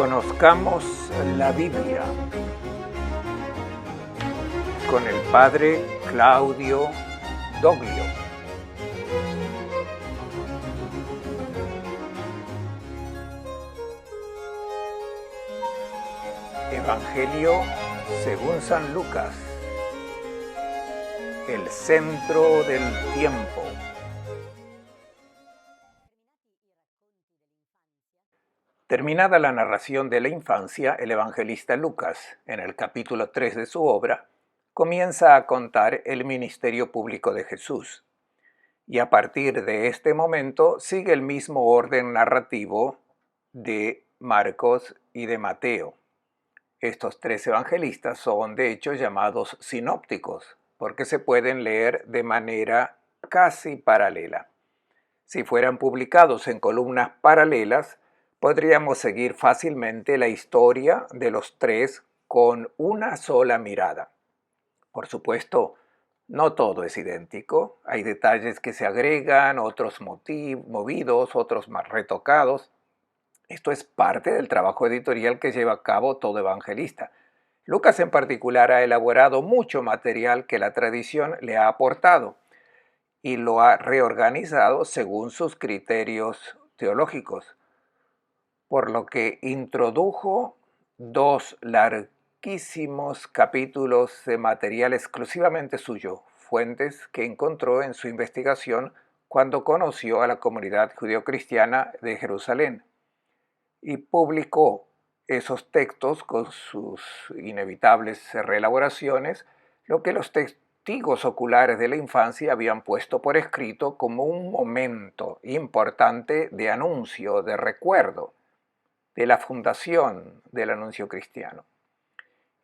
Conozcamos la Biblia con el padre Claudio Doglio. Evangelio según San Lucas. El centro del tiempo. Terminada la narración de la infancia, el evangelista Lucas, en el capítulo 3 de su obra, comienza a contar el ministerio público de Jesús. Y a partir de este momento sigue el mismo orden narrativo de Marcos y de Mateo. Estos tres evangelistas son de hecho llamados sinópticos, porque se pueden leer de manera casi paralela. Si fueran publicados en columnas paralelas, podríamos seguir fácilmente la historia de los tres con una sola mirada. Por supuesto, no todo es idéntico. Hay detalles que se agregan, otros movidos, otros más retocados. Esto es parte del trabajo editorial que lleva a cabo todo evangelista. Lucas en particular ha elaborado mucho material que la tradición le ha aportado y lo ha reorganizado según sus criterios teológicos, por lo que introdujo dos larguísimos capítulos de material exclusivamente suyo, fuentes que encontró en su investigación cuando conoció a la comunidad judeocristiana de Jerusalén, y publicó esos textos con sus inevitables reelaboraciones, lo que los testigos oculares de la infancia habían puesto por escrito como un momento importante de anuncio, de recuerdo, de la fundación del anuncio cristiano.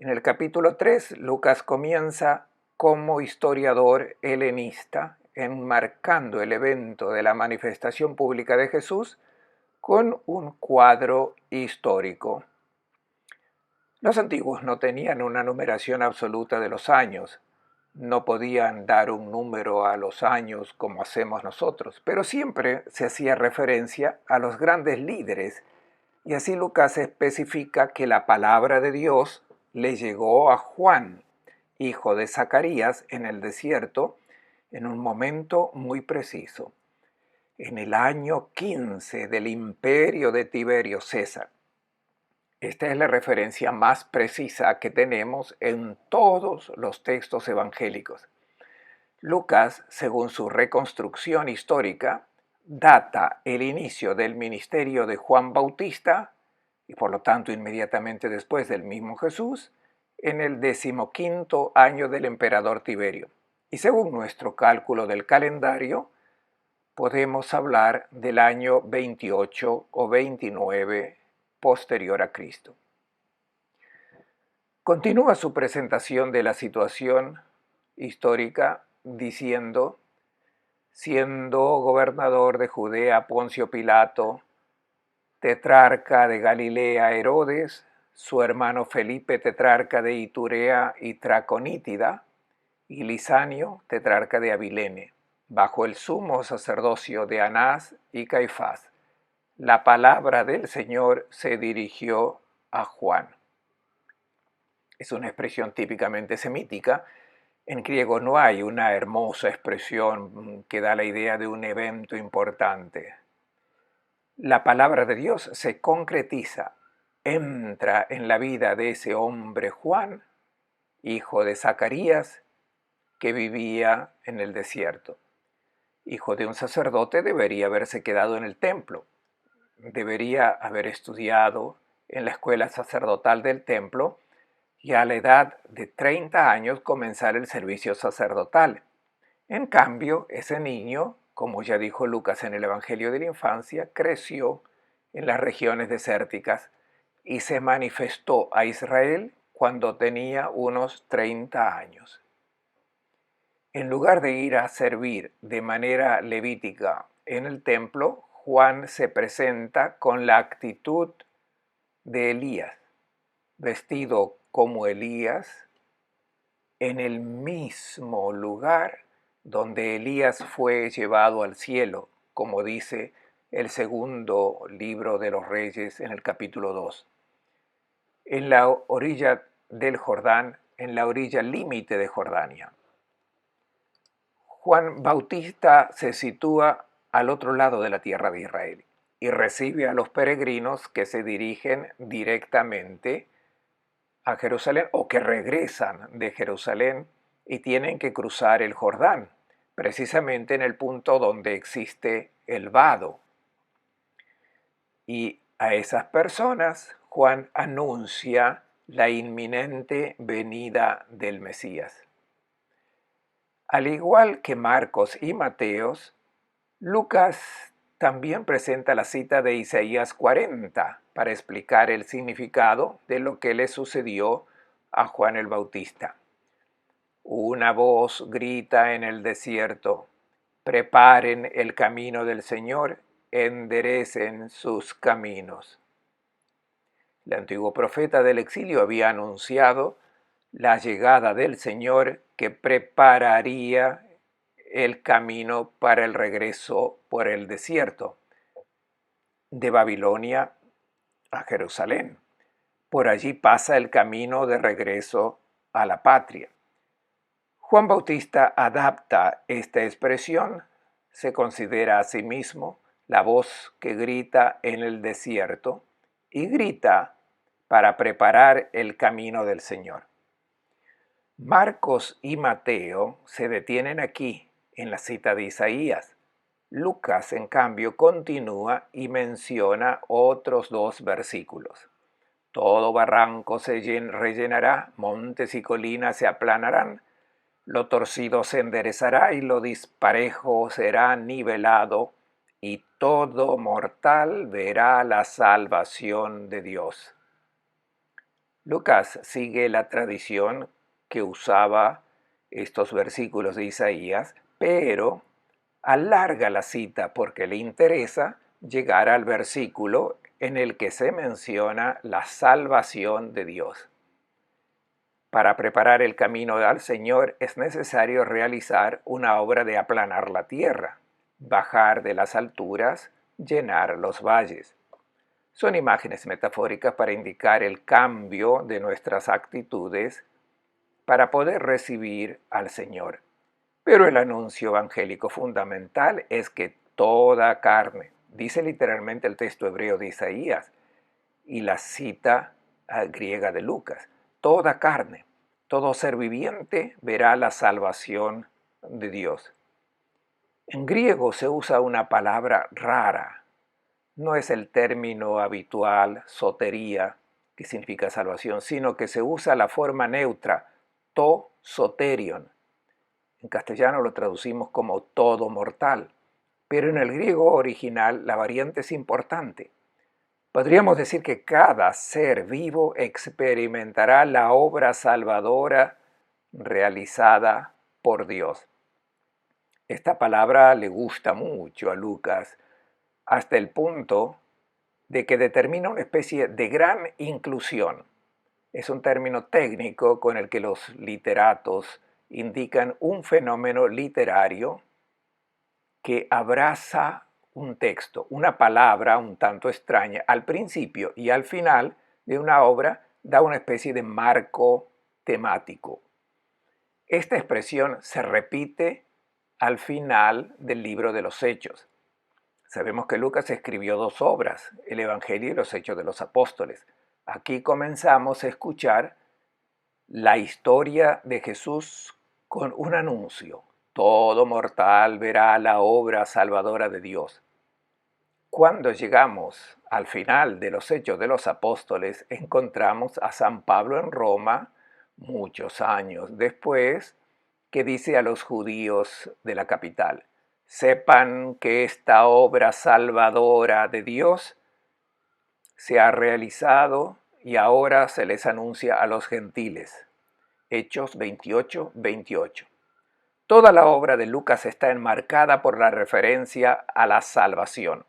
En el capítulo 3, Lucas comienza como historiador helenista, enmarcando el evento de la manifestación pública de Jesús con un cuadro histórico. Los antiguos no tenían una numeración absoluta de los años, no podían dar un número a los años como hacemos nosotros, pero siempre se hacía referencia a los grandes líderes, y así Lucas especifica que la palabra de Dios le llegó a Juan, hijo de Zacarías, en el desierto, en un momento muy preciso, en el año 15 del imperio de Tiberio César. Esta es la referencia más precisa que tenemos en todos los textos evangélicos. Lucas, según su reconstrucción histórica, data el inicio del ministerio de Juan Bautista, y por lo tanto inmediatamente después del mismo Jesús, en el 15º año del emperador Tiberio. Y según nuestro cálculo del calendario, podemos hablar del año 28 o 29 posterior a Cristo. Continúa su presentación de la situación histórica diciendo: siendo gobernador de Judea Poncio Pilato, tetrarca de Galilea Herodes, su hermano Felipe tetrarca de Iturea y Traconítida, y Lisanio tetrarca de Abilene, bajo el sumo sacerdocio de Anás y Caifás, la palabra del Señor se dirigió a Juan. Es una expresión típicamente semítica. En griego no hay una hermosa expresión que da la idea de un evento importante. La palabra de Dios se concretiza, entra en la vida de ese hombre Juan, hijo de Zacarías, que vivía en el desierto. Hijo de un sacerdote, debería haberse quedado en el templo. Debería haber estudiado en la escuela sacerdotal del templo y a la edad de 30 años comenzar el servicio sacerdotal. En cambio, ese niño, como ya dijo Lucas en el Evangelio de la infancia, creció en las regiones desérticas y se manifestó a Israel cuando tenía unos 30 años. En lugar de ir a servir de manera levítica en el templo, Juan se presenta con la actitud de Elías, vestido como Elías, en el mismo lugar donde Elías fue llevado al cielo, como dice el segundo libro de los Reyes en el capítulo 2. en la orilla del Jordán, en la orilla límite de Jordania. Juan Bautista se sitúa al otro lado de la tierra de Israel y recibe a los peregrinos que se dirigen directamente a Jerusalén o que regresan de Jerusalén y tienen que cruzar el Jordán, precisamente en el punto donde existe el vado. Y a esas personas Juan anuncia la inminente venida del Mesías. Al igual que Marcos y Mateos, Lucas también presenta la cita de Isaías 40 para explicar el significado de lo que le sucedió a Juan el Bautista. Una voz grita en el desierto: preparen el camino del Señor, enderecen sus caminos. El antiguo profeta del exilio había anunciado la llegada del Señor que prepararía el camino para el regreso por el desierto de Babilonia a Jerusalén. Por allí pasa el camino de regreso a la patria. Juan Bautista adapta esta expresión, se considera a sí mismo la voz que grita en el desierto y grita para preparar el camino del Señor. Marcos y Mateo se detienen aquí en la cita de Isaías. Lucas, en cambio, continúa y menciona otros dos versículos. Todo barranco se rellenará, montes y colinas se aplanarán, lo torcido se enderezará y lo disparejo será nivelado, y todo mortal verá la salvación de Dios. Lucas sigue la tradición que usaba estos versículos de Isaías, pero alarga la cita porque le interesa llegar al versículo en el que se menciona la salvación de Dios. Para preparar el camino al Señor es necesario realizar una obra de aplanar la tierra, bajar de las alturas, llenar los valles. Son imágenes metafóricas para indicar el cambio de nuestras actitudes para poder recibir al Señor. Pero el anuncio evangélico fundamental es que toda carne, dice literalmente el texto hebreo de Isaías y la cita griega de Lucas, toda carne, todo ser viviente verá la salvación de Dios. En griego se usa una palabra rara. No es el término habitual, sotería, que significa salvación, sino que se usa la forma neutra, to soterion. En castellano lo traducimos como todo mortal, pero en el griego original la variante es importante. Podríamos decir que cada ser vivo experimentará la obra salvadora realizada por Dios. Esta palabra le gusta mucho a Lucas, hasta el punto de que determina una especie de gran inclusión. Es un término técnico con el que los literatos indican un fenómeno literario que abraza un texto, una palabra un tanto extraña al principio y al final de una obra da una especie de marco temático. Esta expresión se repite al final del libro de los Hechos. Sabemos que Lucas escribió dos obras, el Evangelio y los Hechos de los Apóstoles. Aquí comenzamos a escuchar la historia de Jesús con un anuncio. Todo mortal verá la obra salvadora de Dios. Cuando llegamos al final de los Hechos de los Apóstoles, encontramos a San Pablo en Roma, muchos años después, que dice a los judíos de la capital: sepan que esta obra salvadora de Dios se ha realizado y ahora se les anuncia a los gentiles. Hechos 28, 28. Toda la obra de Lucas está enmarcada por la referencia a la salvación.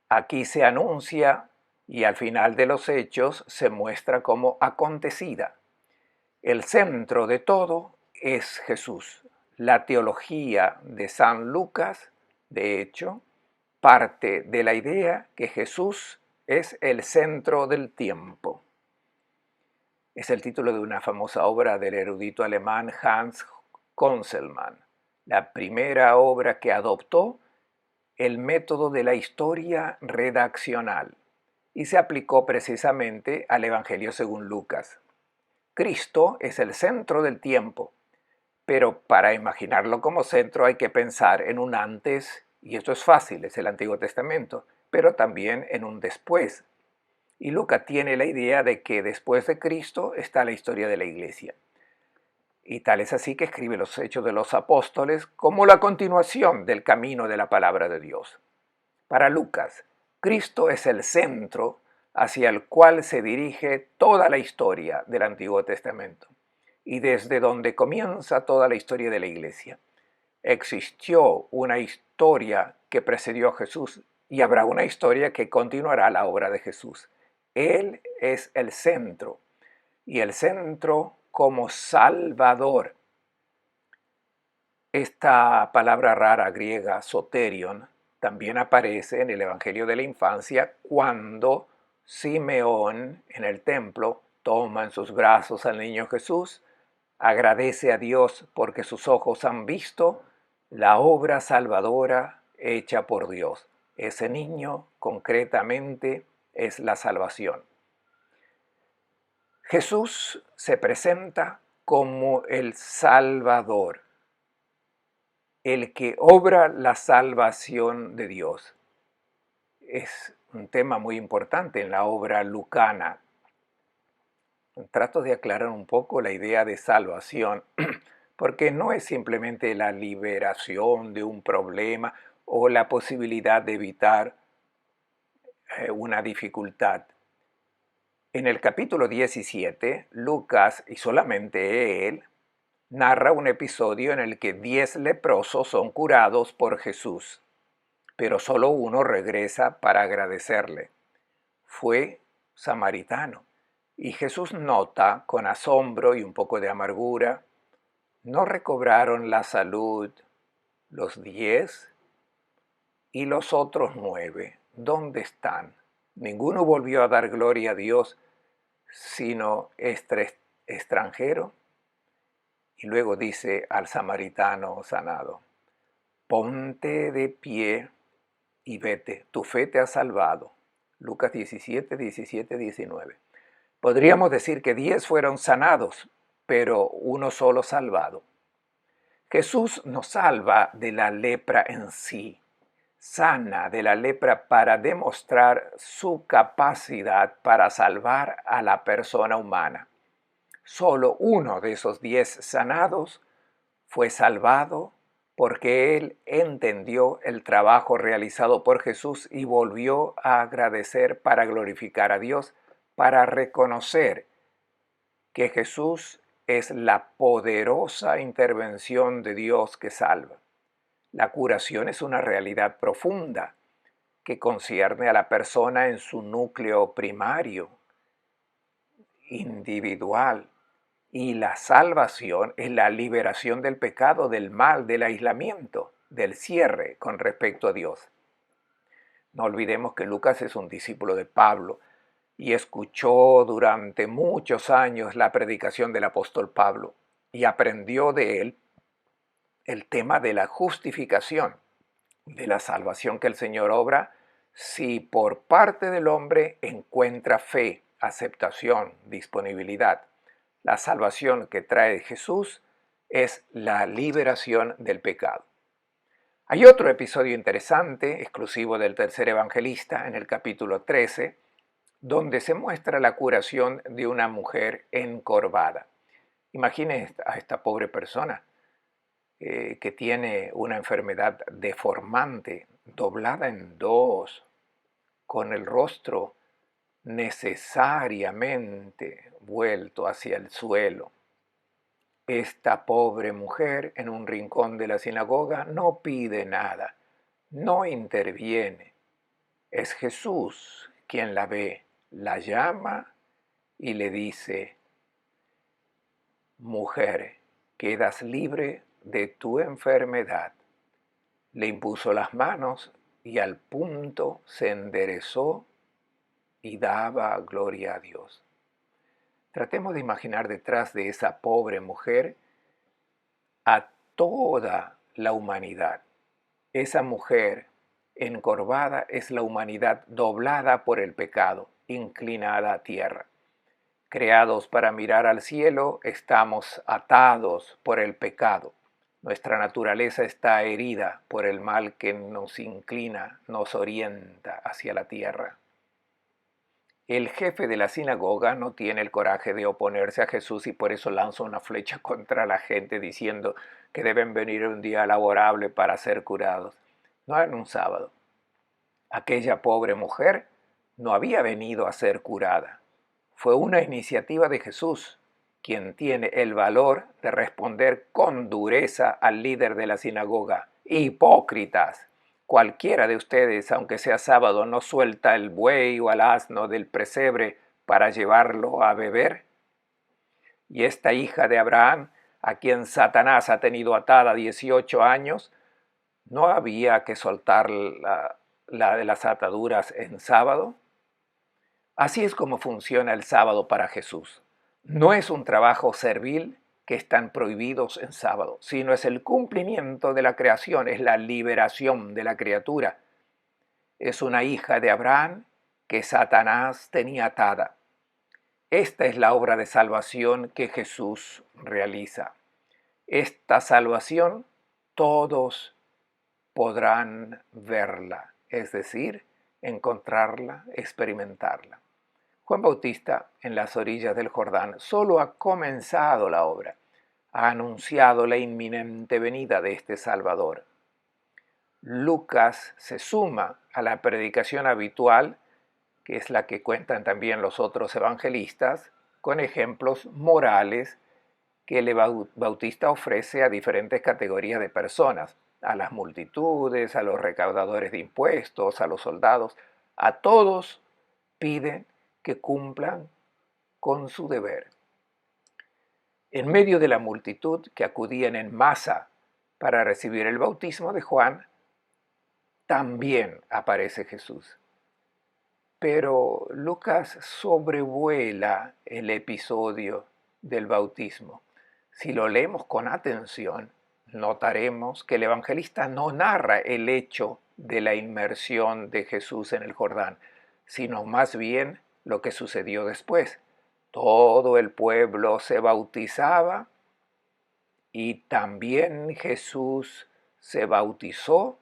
Aquí se anuncia y al final de los hechos se muestra como acontecida. El centro de todo es Jesús. La teología de San Lucas, de hecho, parte de la idea que Jesús es el centro del tiempo. Es el título de una famosa obra del erudito alemán Hans Conzelmann, la primera obra que adoptó el método de la historia redaccional y se aplicó precisamente al Evangelio según Lucas. Cristo es el centro del tiempo, pero para imaginarlo como centro hay que pensar en un antes, y esto es fácil, es el Antiguo Testamento, pero también en un después. Y Lucas tiene la idea de que después de Cristo está la historia de la iglesia. Y tal es así que escribe los Hechos de los Apóstoles como la continuación del camino de la palabra de Dios. Para Lucas, Cristo es el centro hacia el cual se dirige toda la historia del Antiguo Testamento y desde donde comienza toda la historia de la iglesia. Existió una historia que precedió a Jesús y habrá una historia que continuará la obra de Jesús. Él es el centro y el centro como Salvador. Esta palabra rara griega, soterion, también aparece en el Evangelio de la Infancia cuando Simeón en el templo toma en sus brazos al niño Jesús, agradece a Dios porque sus ojos han visto la obra salvadora hecha por Dios. Ese niño concretamente es la salvación. Jesús se presenta como el Salvador, el que obra la salvación de Dios. Es un tema muy importante en la obra lucana. Trato de aclarar un poco la idea de salvación, porque no es simplemente la liberación de un problema o la posibilidad de evitar una dificultad. En el capítulo 17, Lucas, y solamente él, narra un episodio en el que 10 leprosos son curados por Jesús, pero solo uno regresa para agradecerle. Fue samaritano. Y Jesús nota con asombro y un poco de amargura, ¿no recobraron la salud los 10? ¿Y los otros 9? ¿Dónde están? Ninguno volvió a dar gloria a Dios, sino este extranjero. Y luego dice al samaritano sanado, ponte de pie y vete, tu fe te ha salvado. Lucas 17, 17, 19. Podríamos decir que 10 fueron sanados, pero uno solo salvado. Jesús nos salva de la lepra en sí, sana de la lepra para demostrar su capacidad para salvar a la persona humana. Solo uno de esos 10 sanados fue salvado porque él entendió el trabajo realizado por Jesús y volvió a agradecer para glorificar a Dios, para reconocer que Jesús es la poderosa intervención de Dios que salva. La curación es una realidad profunda que concierne a la persona en su núcleo primario, individual, y la salvación es la liberación del pecado, del mal, del aislamiento, del cierre con respecto a Dios. No olvidemos que Lucas es un discípulo de Pablo y escuchó durante muchos años la predicación del apóstol Pablo y aprendió de él el tema de la justificación, de la salvación que el Señor obra si por parte del hombre encuentra fe, aceptación, disponibilidad. La salvación que trae Jesús es la liberación del pecado. Hay otro episodio interesante, exclusivo del tercer evangelista, en el capítulo 13, donde se muestra la curación de una mujer encorvada. Imagine a esta pobre persona que tiene una enfermedad deformante, doblada en dos, con el rostro necesariamente vuelto hacia el suelo. Esta pobre mujer en un rincón de la sinagoga no pide nada, no interviene. Es Jesús quien la ve, la llama y le dice, mujer, quedas libre de tu enfermedad. Le impuso las manos y al punto se enderezó y daba gloria a Dios. Tratemos de imaginar detrás de esa pobre mujer a toda la humanidad. Esa mujer encorvada es la humanidad doblada por el pecado, inclinada a tierra. Creados para mirar al cielo, estamos atados por el pecado. Nuestra naturaleza está herida por el mal que nos inclina, nos orienta hacia la tierra. El jefe de la sinagoga no tiene el coraje de oponerse a Jesús y por eso lanza una flecha contra la gente diciendo que deben venir un día laborable para ser curados, no en un sábado. Aquella pobre mujer no había venido a ser curada. Fue una iniciativa de Jesús, quien tiene el valor de responder con dureza al líder de la sinagoga. ¡Hipócritas! Cualquiera de ustedes, aunque sea sábado, no suelta el buey o al asno del pesebre para llevarlo a beber. Y esta hija de Abraham, a quien Satanás ha tenido atada 18 años, ¿no había que soltar la de las ataduras en sábado? Así es como funciona el sábado para Jesús. No es un trabajo servil que están prohibidos en sábado, sino es el cumplimiento de la creación, es la liberación de la criatura. Es una hija de Abraham que Satanás tenía atada. Esta es la obra de salvación que Jesús realiza. Esta salvación todos podrán verla, es decir, encontrarla, experimentarla. Juan Bautista, en las orillas del Jordán, solo ha comenzado la obra, ha anunciado la inminente venida de este Salvador. Lucas se suma a la predicación habitual, que es la que cuentan también los otros evangelistas, con ejemplos morales que el Bautista ofrece a diferentes categorías de personas, a las multitudes, a los recaudadores de impuestos, a los soldados, a todos piden que cumplan con su deber. En medio de la multitud que acudían en masa para recibir el bautismo de Juan, también aparece Jesús. Pero Lucas sobrevuela el episodio del bautismo. Si lo leemos con atención, notaremos que el evangelista no narra el hecho de la inmersión de Jesús en el Jordán, sino más bien lo que sucedió después. Todo el pueblo se bautizaba y también Jesús se bautizó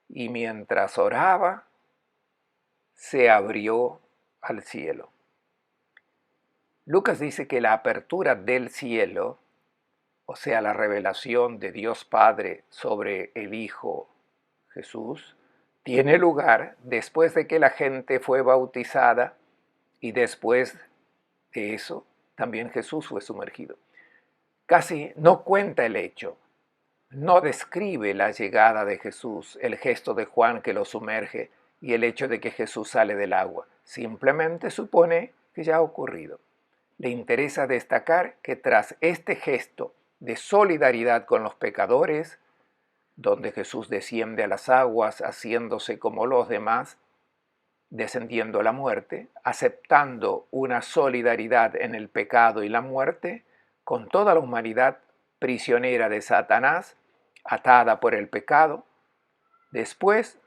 y mientras oraba se abrió al cielo. Lucas dice que la apertura del cielo, o sea, la revelación de Dios Padre sobre el Hijo Jesús, tiene lugar después de que la gente fue bautizada y después de eso también Jesús fue sumergido. Casi no cuenta el hecho, no describe la llegada de Jesús, el gesto de Juan que lo sumerge y el hecho de que Jesús sale del agua. Simplemente supone que ya ha ocurrido. Le interesa destacar que tras este gesto de solidaridad con los pecadores, donde Jesús desciende a las aguas haciéndose como los demás, descendiendo a la muerte, aceptando una solidaridad en el pecado y la muerte, con toda la humanidad prisionera de Satanás, atada por el pecado, después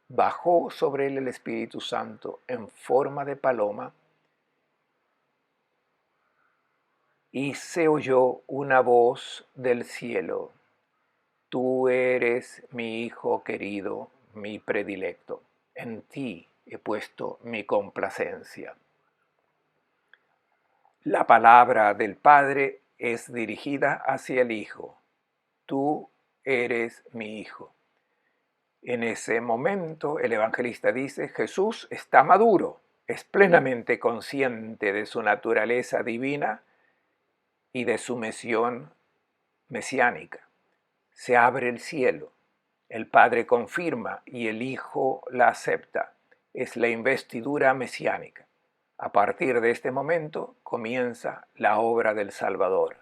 bajó sobre él el Espíritu Santo en forma de paloma y se oyó una voz del cielo: Tú eres mi Hijo querido, mi predilecto, en ti he puesto mi complacencia. La palabra del Padre es dirigida hacia el Hijo. Tú eres mi Hijo. En ese momento el evangelista dice: Jesús está maduro, es plenamente consciente de su naturaleza divina y de su misión mesiánica. Se abre el cielo, el Padre confirma y el Hijo la acepta. Es la investidura mesiánica. A partir de este momento comienza la obra del Salvador.